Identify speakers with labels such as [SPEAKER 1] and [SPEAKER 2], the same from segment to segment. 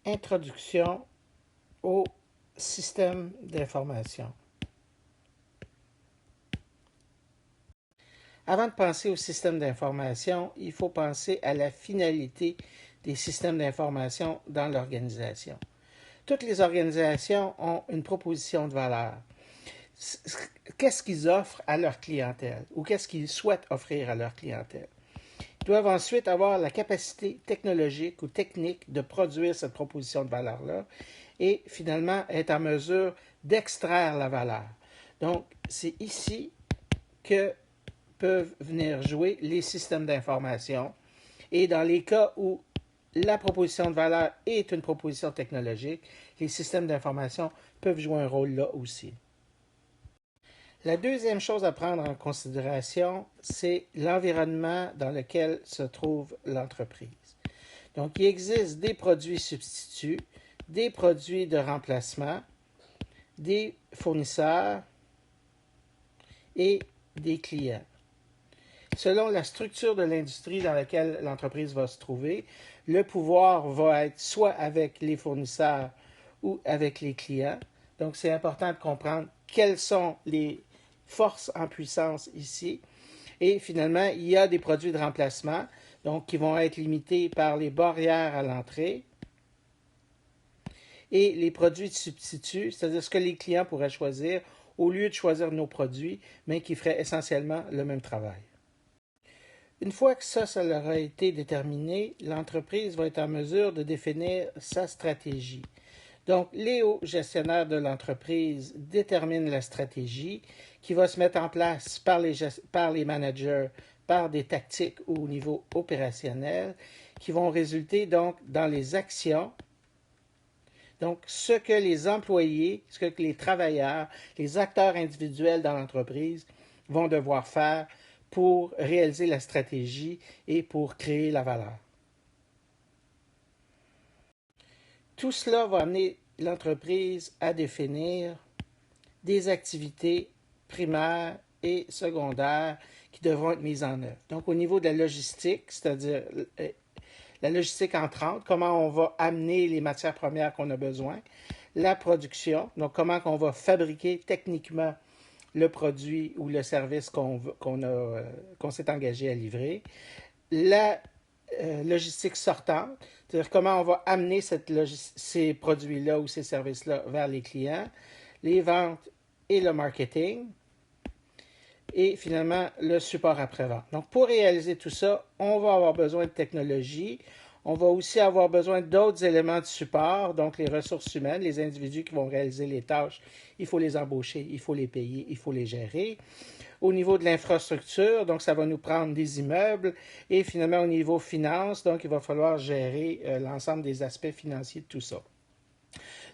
[SPEAKER 1] Introduction au système d'information. Avant de penser au système d'information, il faut penser à la finalité des systèmes d'information dans l'organisation. Toutes les organisations ont une proposition de valeur. Qu'est-ce qu'ils offrent à leur clientèle ou qu'est-ce qu'ils souhaitent offrir à leur clientèle? Ils doivent ensuite avoir la capacité technologique ou technique de produire cette proposition de valeur-là et finalement être en mesure d'extraire la valeur. Donc, c'est ici que peuvent venir jouer les systèmes d'information. Et dans les cas où la proposition de valeur est une proposition technologique, les systèmes d'information peuvent jouer un rôle là aussi. La deuxième chose à prendre en considération, c'est l'environnement dans lequel se trouve l'entreprise. Donc, il existe des produits substituts, des produits de remplacement, des fournisseurs et des clients. Selon la structure de l'industrie dans laquelle l'entreprise va se trouver, le pouvoir va être soit avec les fournisseurs ou avec les clients. Donc, c'est important de comprendre quelles sont les forces en puissance ici. Et finalement, il y a des produits de remplacement, donc qui vont être limités par les barrières à l'entrée. Et les produits de substitut, c'est-à-dire ce que les clients pourraient choisir au lieu de choisir nos produits, mais qui feraient essentiellement le même travail. Une fois que ça leur a été déterminé, l'entreprise va être en mesure de définir sa stratégie. Donc, les hauts gestionnaires de l'entreprise déterminent la stratégie qui va se mettre en place par les managers, par des tactiques au niveau opérationnel, qui vont résulter donc dans les actions. Donc, ce que les employés, ce que les travailleurs, les acteurs individuels dans l'entreprise vont devoir faire pour réaliser la stratégie et pour créer la valeur. Tout cela va amener l'entreprise à définir des activités primaires et secondaires qui devront être mises en œuvre. Donc, au niveau de la logistique, c'est-à-dire la logistique entrante, comment on va amener les matières premières qu'on a besoin, la production, donc comment on va fabriquer techniquement le produit ou le service qu'on s'est engagé à livrer, la logistique sortante, c'est-à-dire comment on va amener ces produits-là ou ces services-là vers les clients, les ventes et le marketing, et finalement le support après-vente. Donc, pour réaliser tout ça, on va avoir besoin de technologie. On va aussi avoir besoin d'autres éléments de support, donc les ressources humaines, les individus qui vont réaliser les tâches. Il faut les embaucher, il faut les payer, il faut les gérer. Au niveau de l'infrastructure, donc ça va nous prendre des immeubles. Et finalement, au niveau finance, donc il va falloir gérer l'ensemble des aspects financiers de tout ça.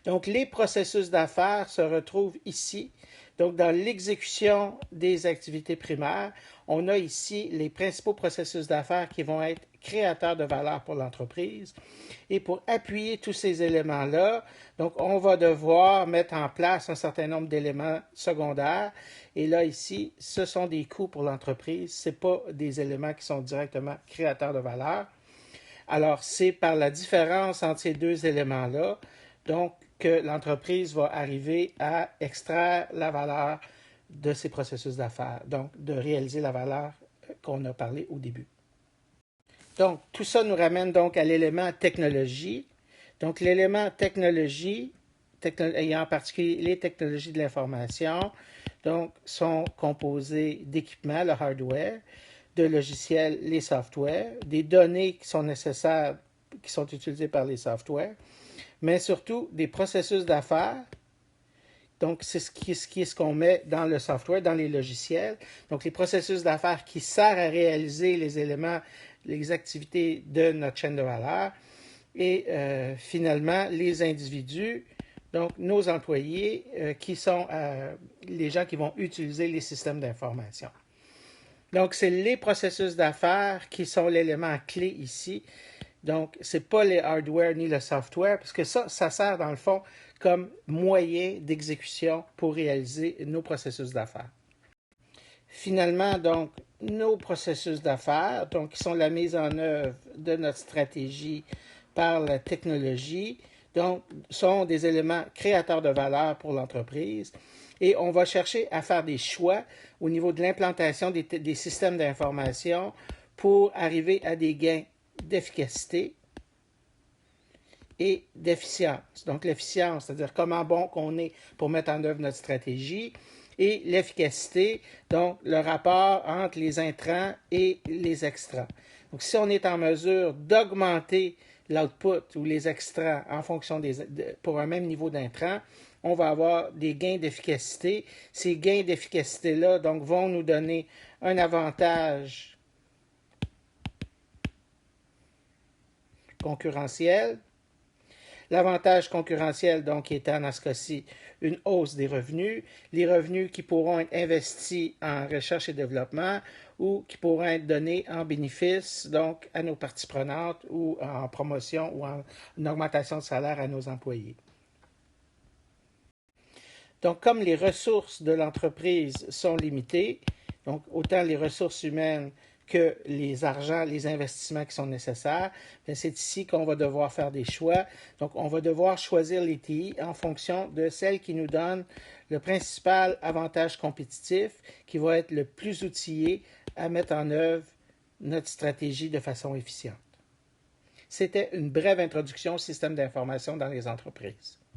[SPEAKER 1] Donc, les processus d'affaires se retrouvent ici. Donc, dans l'exécution des activités primaires, on a ici les principaux processus d'affaires qui vont être créateurs de valeur pour l'entreprise. Et pour appuyer tous ces éléments-là, donc on va devoir mettre en place un certain nombre d'éléments secondaires. Et là, ici, ce sont des coûts pour l'entreprise. Ce n'est pas des éléments qui sont directement créateurs de valeur. Alors, c'est par la différence entre ces deux éléments-là, donc, que l'entreprise va arriver à extraire la valeur de ces processus d'affaires, donc de réaliser la valeur qu'on a parlé au début. Donc, tout ça nous ramène donc à l'élément technologie. Donc, l'élément technologie, ayant en particulier les technologies de l'information, donc, sont composés d'équipements, le hardware, de logiciels, les softwares, des données qui sont nécessaires, qui sont utilisées par les softwares, mais surtout des processus d'affaires. Donc, c'est ce qu'on met dans le software, dans les logiciels. Donc, les processus d'affaires qui servent à réaliser les éléments, les activités de notre chaîne de valeur. Et finalement, les individus, donc nos employés, qui sont les gens qui vont utiliser les systèmes d'information. Donc, c'est les processus d'affaires qui sont l'élément clé ici. Donc, ce n'est pas les hardware ni le software, parce que ça sert dans le fond comme moyen d'exécution pour réaliser nos processus d'affaires. Finalement, donc, nos processus d'affaires, donc, qui sont la mise en œuvre de notre stratégie par la technologie, donc, sont des éléments créateurs de valeur pour l'entreprise. Et on va chercher à faire des choix au niveau de l'implantation des systèmes d'information pour arriver à des gains d'efficacité et d'efficience. Donc, l'efficience, c'est-à-dire comment bon qu'on est pour mettre en œuvre notre stratégie, et l'efficacité, donc le rapport entre les intrants et les extrants. Donc, si on est en mesure d'augmenter l'output ou les extrants en fonction pour un même niveau d'intrants, on va avoir des gains d'efficacité. Ces gains d'efficacité-là, donc, vont nous donner un avantage concurrentiel. L'avantage concurrentiel, donc, étant dans ce cas-ci une hausse des revenus, les revenus qui pourront être investis en recherche et développement ou qui pourront être donnés en bénéfice, donc, à nos parties prenantes ou en promotion ou en augmentation de salaire à nos employés. Donc, comme les ressources de l'entreprise sont limitées, donc autant les ressources humaines que les argents, les investissements qui sont nécessaires, c'est ici qu'on va devoir faire des choix. Donc, on va devoir choisir les TI en fonction de celles qui nous donnent le principal avantage compétitif, qui va être le plus outillé à mettre en œuvre notre stratégie de façon efficiente. C'était une brève introduction au système d'information dans les entreprises.